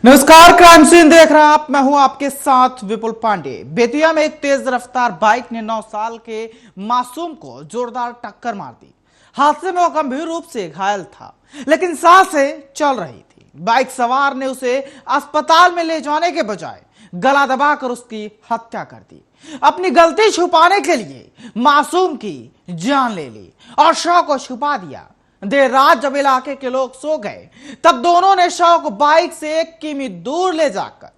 नमस्कार, crime scene देख रहे हैं आप। मैं हूं आपके साथ विपुल पांडे। बेतिया में एक तेज रफ्तार बाइक ने 9 साल के मासूम को जोरदार टक्कर मार दी। हादसे में वो गंभीर रूप से घायल था, लेकिन सांसें चल रही थी। बाइक सवार ने उसे अस्पताल में ले जाने के बजाय गला दबाकर उसकी हत्या कर दी। अपनी गलती छुपाने के लिए मासूम की जान ले ली और शव को छुपा दिया। देर रात जब इलाके के लोग सो गए, तब दोनों ने शव को बाइक से 1 किमी दूर ले जाकर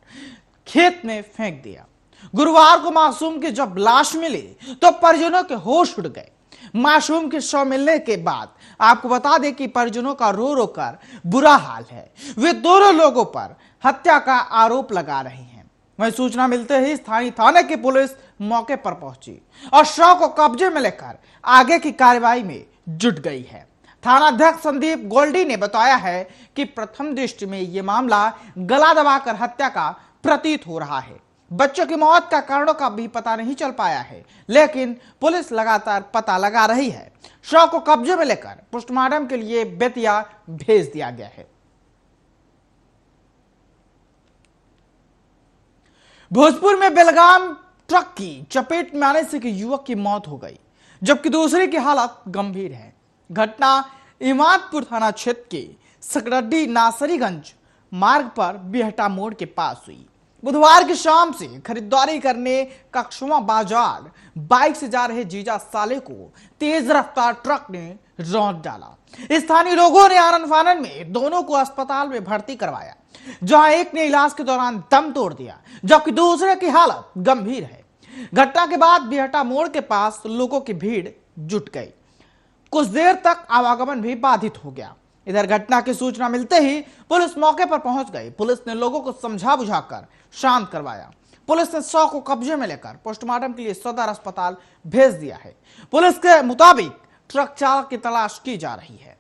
खेत में फेंक दिया। गुरुवार को मासूम की जब लाश मिली तो परिजनों के होश उड़ गए। मासूम के शव मिलने के बाद आपको बता दें कि परिजनों का रो रो कर बुरा हाल है। वे दोनों लोगों पर हत्या का आरोप लगा रहे हैं। वहीं सूचना मिलते ही स्थानीय थाने की पुलिस मौके पर पहुंची और शव को कब्जे में लेकर आगे की कार्रवाई में जुट गई है। थानाध्यक्ष संदीप गोल्डी ने बताया है कि प्रथम दृष्टि में यह मामला गला दबाकर हत्या का प्रतीत हो रहा है। बच्चों की मौत का कारणों का भी पता नहीं चल पाया है, लेकिन पुलिस लगातार पता लगा रही है। शव को कब्जे में लेकर पोस्टमार्टम के लिए बेतिया भेज दिया गया है। भोजपुर में बेलगाम ट्रक की चपेट में आने से एक युवक की मौत हो गई, जबकि दूसरे की हालत गंभीर है। घटना इमादपुर थाना क्षेत्र के सकरड्डी नासरीगंज मार्ग पर बिहटा मोड़ के पास हुई। बुधवार की शाम से खरीदारी करने कक्षुआ बाजार बाइक से जा रहे जीजा साले को तेज रफ्तार ट्रक ने रौंद डाला। स्थानीय लोगों ने आनन फानन में दोनों को अस्पताल में भर्ती करवाया, जहां एक ने इलाज के दौरान दम तोड़ दिया, जबकि दूसरे की हालत गंभीर है। घटना के बाद बिहटा मोड़ के पास लोगों की भीड़ जुट गई। कुछ देर तक आवागमन भी बाधित हो गया। इधर घटना की सूचना मिलते ही पुलिस मौके पर पहुंच गई। पुलिस ने लोगों को समझा बुझाकर शांत करवाया। पुलिस ने शव को कब्जे में लेकर पोस्टमार्टम के लिए सदर अस्पताल भेज दिया है। पुलिस के मुताबिक ट्रक चालक की तलाश की जा रही है।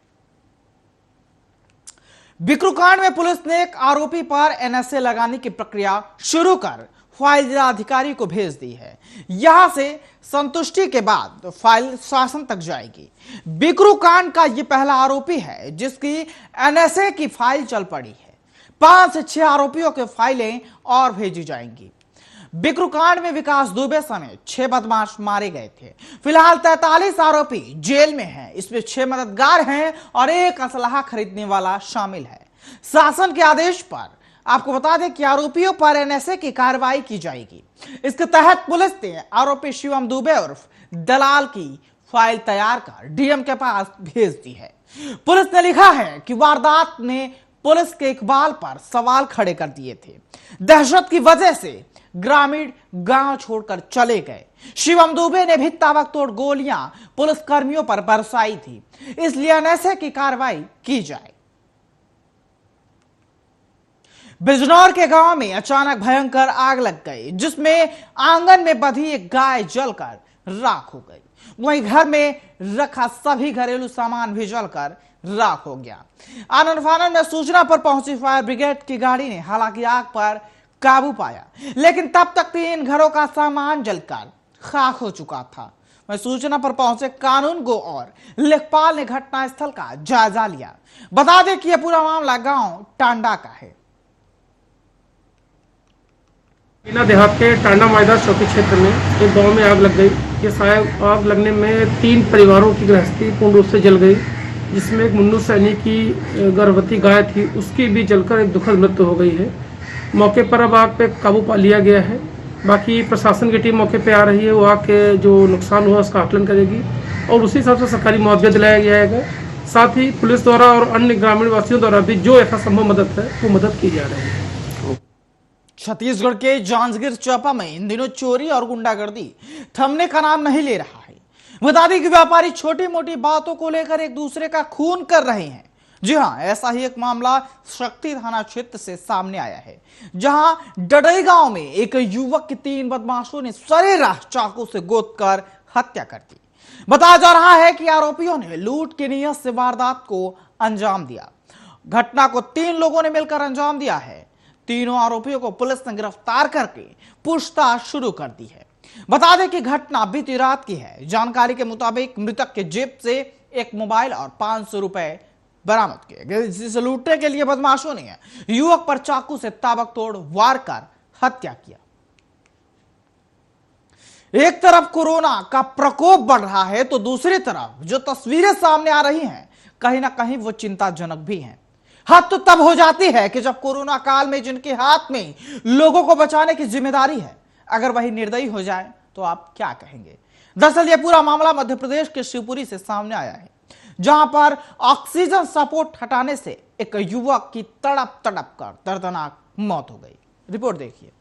बिकरू कांड में पुलिस ने एक आरोपी पर एनएसए लगाने की प्रक्रिया शुरू कर फाइल जिलाधिकारी को भेज दी है। यहां से संतुष्टि के बाद फाइल शासन तक जाएगी। बिकरू कांड का यह पहला आरोपी है जिसकी एनएसए की फाइल चल पड़ी है। 5 से 6 आरोपियों के फाइलें और भेजी जाएंगी। बिकरू कांड में विकास दुबे समेत 6 बदमाश मारे गए थे। फिलहाल 43 आरोपी जेल में हैं। इसमें 6 मददगार हैं और 1 असलहा खरीदने वाला शामिल है। शासन के आदेश पर आपको बता दें कि आरोपियों पर एनएसए की कार्रवाई की जाएगी। इसके तहत पुलिस ने आरोपी शिवम दुबे उर्फ दलाल की फाइल तैयार कर डीएम के पास भेज दी है। पुलिस ने लिखा है कि वारदात ने पुलिस के इकबाल पर सवाल खड़े कर दिए थे। दहशत की वजह से ग्रामीण गांव छोड़कर चले गए। शिवम दुबे ने भी ताबड़तोड़ गोलियां पुलिस कर्मियों पर बरसाई थी, इसलिए एनएसए की कार्रवाई की जाए। बिजनौर के गांव में अचानक भयंकर आग लग गई, जिसमें आंगन में बंधी एक गाय जलकर राख हो गई। वहीं घर में रखा सभी घरेलू सामान भी जलकर राख हो गया। आनन फानन में सूचना पर पहुंची फायर ब्रिगेड की गाड़ी ने हालांकि आग पर काबू पाया, लेकिन तब तक 3 घरों का सामान जलकर खाक हो चुका था। वहीं सूचना पर पहुंचे कानून गो और लेखपाल ने घटनास्थल का जायजा लिया। बता दें कि यह पूरा मामला गांव टांडा का है। मीना देहात के टांडा मायदार चौकी क्षेत्र में एक गांव में आग लग गई। ये शायद आग लगने में 3 परिवारों की गृहस्थी पूर्ण रूप से जल गई, जिसमें एक मुन्नू सैनी की गर्भवती गाय थी, उसकी भी जलकर एक दुखद मृत्यु हो गई है। मौके पर अब आग पे काबू पा लिया गया है। बाकी प्रशासन की टीम मौके पे आ रही है। वो आग के जो नुकसान हुआ उसका आकलन करेगी और उसी हिसाब से सरकारी मुआवजा दिलाया जाएगा। साथ ही पुलिस द्वारा और अन्य ग्रामीण वासियों द्वारा भी जो यथासंभव मदद है वो मदद की जा रही है। छत्तीसगढ़ के जांजगीर चांपा में इन दिनों चोरी और गुंडागर्दी थमने का नाम नहीं ले रहा है। बता दें कि व्यापारी छोटी मोटी बातों को लेकर एक दूसरे का खून कर रहे हैं। जी हां, ऐसा ही एक मामला शक्ति थाना क्षेत्र से सामने आया है, जहां डडई गांव में एक युवक की 3 बदमाशों ने सरेराह चाकू से गोदकर हत्या कर दी। बताया जा रहा है कि आरोपियों ने लूट की नीयत से वारदात को अंजाम दिया। घटना को 3 लोगों ने मिलकर अंजाम दिया है। तीनों आरोपियों को पुलिस ने गिरफ्तार करके पूछताछ शुरू कर दी है। बता दें कि घटना बीती रात की है। जानकारी के मुताबिक मृतक के जेब से एक मोबाइल और 500 रुपए बरामद किए गए, जिसे लूटने के लिए बदमाशों ने युवक पर चाकू से ताबड़तोड़ वार कर हत्या किया। एक तरफ कोरोना का प्रकोप बढ़ रहा है तो दूसरी तरफ जो तस्वीरें सामने आ रही हैं कहीं ना कहीं वो चिंताजनक भी हैं। हद तो तब हो जाती है कि जब कोरोना काल में जिनके हाथ में लोगों को बचाने की जिम्मेदारी है, अगर वही निर्दयी हो जाए तो आप क्या कहेंगे। दरअसल यह पूरा मामला मध्य प्रदेश के शिवपुरी से सामने आया है, जहां पर ऑक्सीजन सपोर्ट हटाने से एक युवक की तड़प तड़प कर दर्दनाक मौत हो गई। रिपोर्ट देखिए।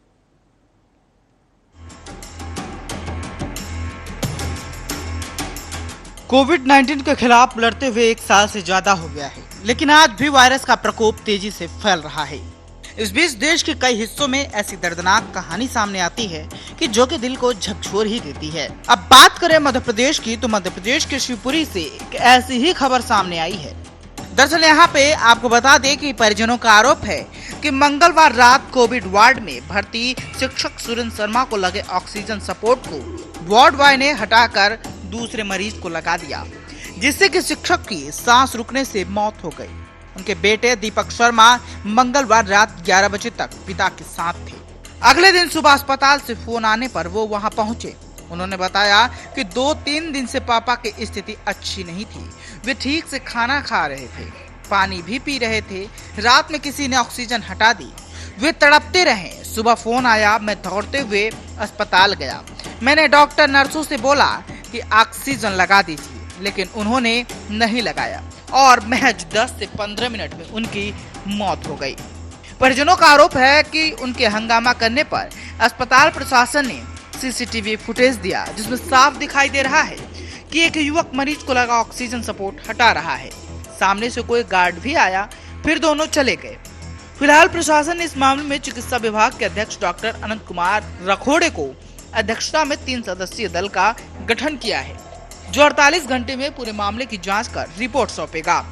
कोविड-19 के खिलाफ लड़ते हुए 1 साल से ज्यादा हो गया है, लेकिन आज भी वायरस का प्रकोप तेजी से फैल रहा है। इस बीच देश के कई हिस्सों में ऐसी दर्दनाक कहानी सामने आती है कि जो कि दिल को झकझोर ही देती है। अब बात करें मध्य प्रदेश की, तो मध्य प्रदेश के शिवपुरी से एक ऐसी ही खबर सामने आई है। दरअसल यहाँ पे आपको बता दें कि परिजनों का आरोप है कि मंगलवार रात कोविड वार्ड में भर्ती शिक्षक सुरेंद्र शर्मा को लगे ऑक्सीजन सपोर्ट को वार्ड बॉय ने हटाकर दूसरे मरीज को लगा दिया, जिससे कि शिक्षक की सांस रुकने से मौत हो गई। उनके बेटे दीपक शर्मा मंगलवार रात 11 बजे तक पिता के साथ थे। अगले दिन सुबह अस्पताल से फोन आने पर वो वहां पहुंचे। उन्होंने बताया कि 2-3 दिन से पापा की स्थिति अच्छी नहीं थी। वे ठीक से खाना खा रहे थे, पानी भी पी रहे थे। रात में किसी ने ऑक्सीजन हटा दी। वे तड़पते रहे। सुबह फोन आया, मैं दौड़ते हुए अस्पताल गया। मैंने डॉक्टर नर्सों से बोला कि ऑक्सीजन लगा दीजिए, लेकिन उन्होंने नहीं लगाया और महज 10 से 15 मिनट में उनकी मौत हो गई। परिजनों का आरोप है कि उनके हंगामा करने पर अस्पताल प्रशासन ने सीसीटीवी फुटेज दिया, जिसमें साफ दिखाई दे रहा है कि एक युवक मरीज को लगा ऑक्सीजन सपोर्ट हटा रहा है। सामने से कोई गार्ड भी आया, फिर दोनों चले गए। फिलहाल प्रशासन ने इस मामले में चिकित्सा विभाग के अध्यक्ष डॉक्टर अनंत कुमार रखोड़े को अध्यक्षता में 3 सदस्यीय दल का गठन किया है, जो 48 घंटे में पूरे मामले की जांच कर रिपोर्ट सौंपेगा।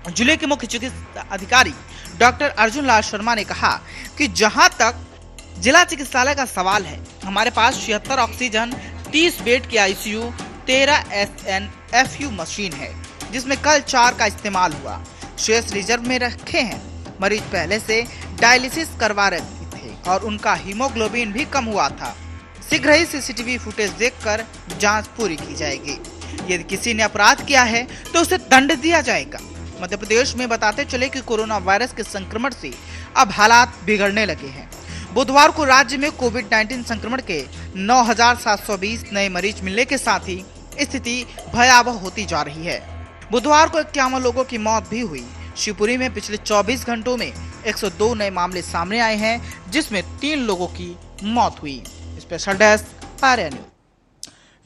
जिले के मुख्य चिकित्सा अधिकारी डॉक्टर अर्जुन लाल शर्मा ने कहा कि जहां तक जिला चिकित्सालय का सवाल है, हमारे पास 76 ऑक्सीजन, 30 बेड की आईसीयू, 13 SNFU मशीन है, जिसमें कल 4 का इस्तेमाल हुआ। शेष रिजर्व में रखे हैं। मरीज पहले से डायलिसिस करवा रहे थे और उनका हीमोग्लोबिन भी कम हुआ था। शीघ्र ही सीसीटीवी फुटेज देखकर जांच पूरी की जाएगी। यदि किसी ने अपराध किया है तो उसे दंड दिया जाएगा। मध्य प्रदेश में बताते चले कि कोरोना वायरस के संक्रमण से अब हालात बिगड़ने लगे हैं। बुधवार को राज्य में कोविड-19 संक्रमण के 9,720 नए मरीज मिलने के साथ ही स्थिति भयावह होती जा रही है। बुधवार को 51 लोगों की मौत भी हुई। शिवपुरी में पिछले 24 घंटों में 102 नए मामले सामने आए हैं, जिसमें 3 लोगों की मौत हुई। Special desk Arya news.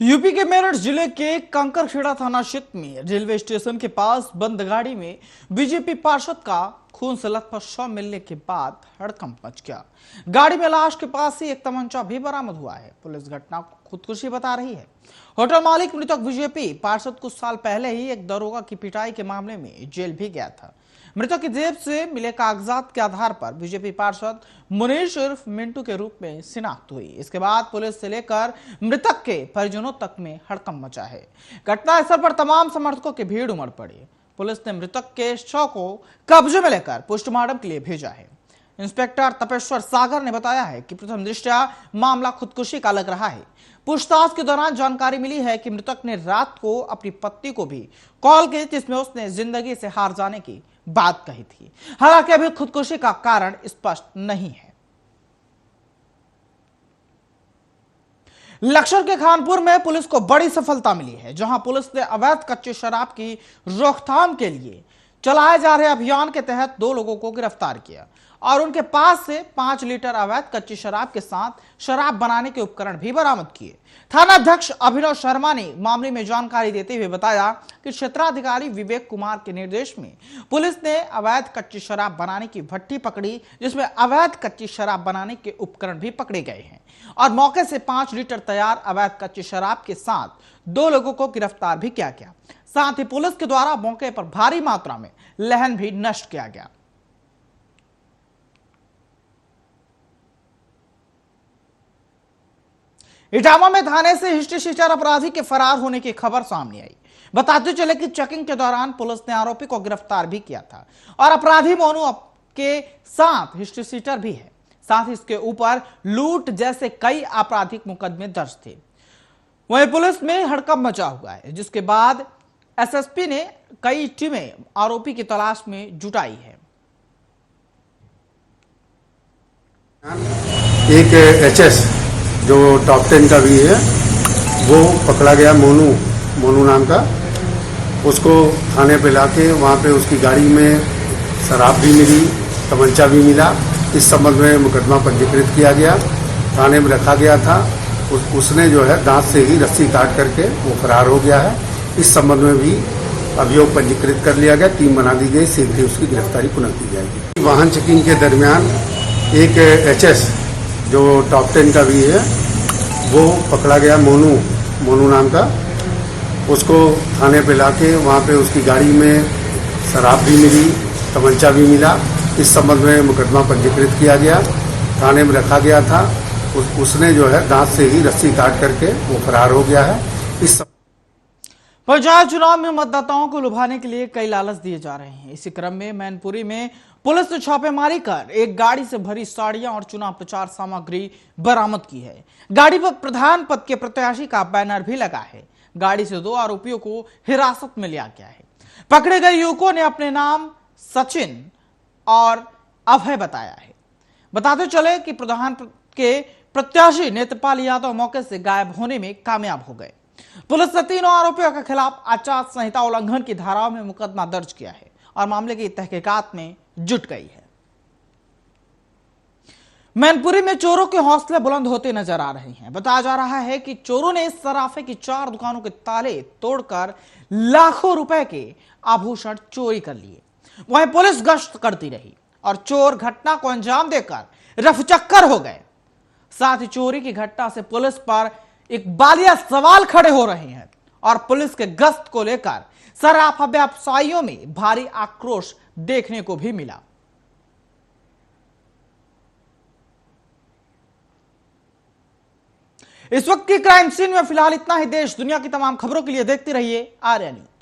UP के मेरठ जिले के कंकरखेड़ा थाना क्षेत्र में रेलवे स्टेशन के पास बंद गाड़ी में बीजेपी पार्षद का खून से लथपथ शव मिलने के बाद हड़कंप मच गया। गाड़ी में लाश के पास ही एक तमंचा भी बरामद हुआ है। पुलिस घटना को खुदकुशी बता रही है। होटल मालिक मृतक बीजेपी पार्षद कुछ साल पहले ही एक दरोगा की पिटाई के मामले में जेल भी गया था। मृतक की जेब से मिले कागजात के आधार पर बीजेपी पार्षद मुनीश उर्फ मिंटू के रूप में शिनाख्त हुई। इसके बाद पुलिस से लेकर मृतक के परिजनों तक में हड़कंप मचा है। घटनास्थल पर तमाम समर्थकों की भीड़ उमड़ पड़ी। पुलिस ने मृतक के शव को कब्जे में लेकर पोस्टमार्टम के लिए भेजा है। इंस्पेक्टर तपेश्वर सागर ने बताया है कि प्रथम दृष्टया मामला खुदकुशी का लग रहा है। पूछताछ के दौरान जानकारी मिली है कि मृतक ने रात को अपनी पत्नी को भी कॉल की, जिसमें उसने जिंदगी से हार जाने की बात कही थी। हालांकि अभी खुदकुशी का कारण स्पष्ट नहीं है। लक्सर के खानपुर में पुलिस को बड़ी सफलता मिली है, जहां पुलिस ने अवैध कच्चे शराब की रोकथाम के लिए चलाए जा रहे अभियान के तहत 2 लोगों को गिरफ्तार किया और उनके पास से 5 लीटर अवैध कच्ची शराब के साथ शराब बनाने के उपकरण भी बरामद किए। थानाध्यक्ष अभिनव शर्मा ने मामले में जानकारी देते हुए बताया कि क्षेत्राधिकारी विवेक कुमार के निर्देश में पुलिस ने अवैध कच्ची शराब बनाने की भट्टी पकड़ी, जिसमें अवैध कच्ची शराब बनाने के उपकरण भी पकड़े गए हैं और मौके से 5 लीटर तैयार अवैध कच्ची शराब के साथ 2 लोगों को गिरफ्तार भी किया गया। साथ ही पुलिस के द्वारा मौके पर भारी मात्रा में लहन भी नष्ट किया गया। इटावा में थाने से हिस्ट्री शीटर अपराधी के फरार होने की खबर सामने आई। बताते चले कि चेकिंग के दौरान पुलिस ने आरोपी को गिरफ्तार भी किया था और अपराधी मोनू के साथ हिस्ट्री सीटर भी है। साथ ही इसके ऊपर लूट जैसे कई आपराधिक मुकदमे दर्ज थे। वहीं पुलिस में हड़कंप मचा हुआ है, जिसके बाद एसएसपी ने कई टीमें आरोपी की तलाश में जुटाई है। एक एचएस जो टॉप 10 का भी है वो पकड़ा गया, मोनू नाम का। उसको थाने पे लाके वहाँ पे उसकी गाड़ी में शराब भी मिली, तमंचा भी मिला। इस संबंध में मुकदमा पंजीकृत किया गया, थाने में रखा गया था। उसने जो है दांत से ही रस्सी काट करके वो फरार हो गया है। इस संबंध में भी अभियोग पंजीकृत कर लिया गया, टीम बना दी गई, शीघ्र ही उसकी गिरफ्तारी पुनः की जाएगी। वाहन चेकिंग के दरमियान एक एचएस जो टॉप 10 का भी है वो पकड़ा गया, मोनू नाम का। उसको थाने पे लाके वहाँ पे उसकी गाड़ी में शराब भी मिली, तमंचा भी मिला। इस संबंध में मुकदमा पंजीकृत किया गया, थाने में रखा गया था। उसने जो है दांत से ही रस्सी काट करके वो फरार हो गया है। इस पंचायत चुनाव में मतदाताओं को लुभाने के लिए कई लालच दिए जा रहे हैं। इसी क्रम में मैनपुरी में पुलिस ने छापेमारी कर एक गाड़ी से भरी साड़ियां और चुनाव प्रचार सामग्री बरामद की है। गाड़ी पर प्रधान पद के प्रत्याशी का बैनर भी लगा है। गाड़ी से 2 आरोपियों को हिरासत में लिया गया है। पकड़े गए युवकों ने अपने नाम सचिन और अभय बताया है। बताते चले कि प्रधान के प्रत्याशी नेत्रपाल यादव मौके से गायब होने में कामयाब हो गए। पुलिस ने 3 आरोपियों के खिलाफ आचार संहिता उल्लंघन की धाराओं में मुकदमा दर्ज किया है और मामले की तहकीकात में जुट गई है। मैनपुरी में चोरों के हौसले बुलंद होते नजर आ रहे हैं। बताया जा रहा है कि चोरों ने सराफे की 4 दुकानों के ताले तोड़कर लाखों रुपए के आभूषण चोरी कर लिए। वहीं पुलिस गश्त करती रही और चोर घटना को अंजाम देकर रफचक्कर हो गए। साथ ही चोरी की घटना से पुलिस पर एक बालिया सवाल खड़े हो रहे हैं और पुलिस के गश्त को लेकर सराफा व्यवसायियों में भारी आक्रोश देखने को भी मिला। इस वक्त की क्राइम सीन में फिलहाल इतना ही। देश दुनिया की तमाम खबरों के लिए देखते रहिए आर्या न्यूज।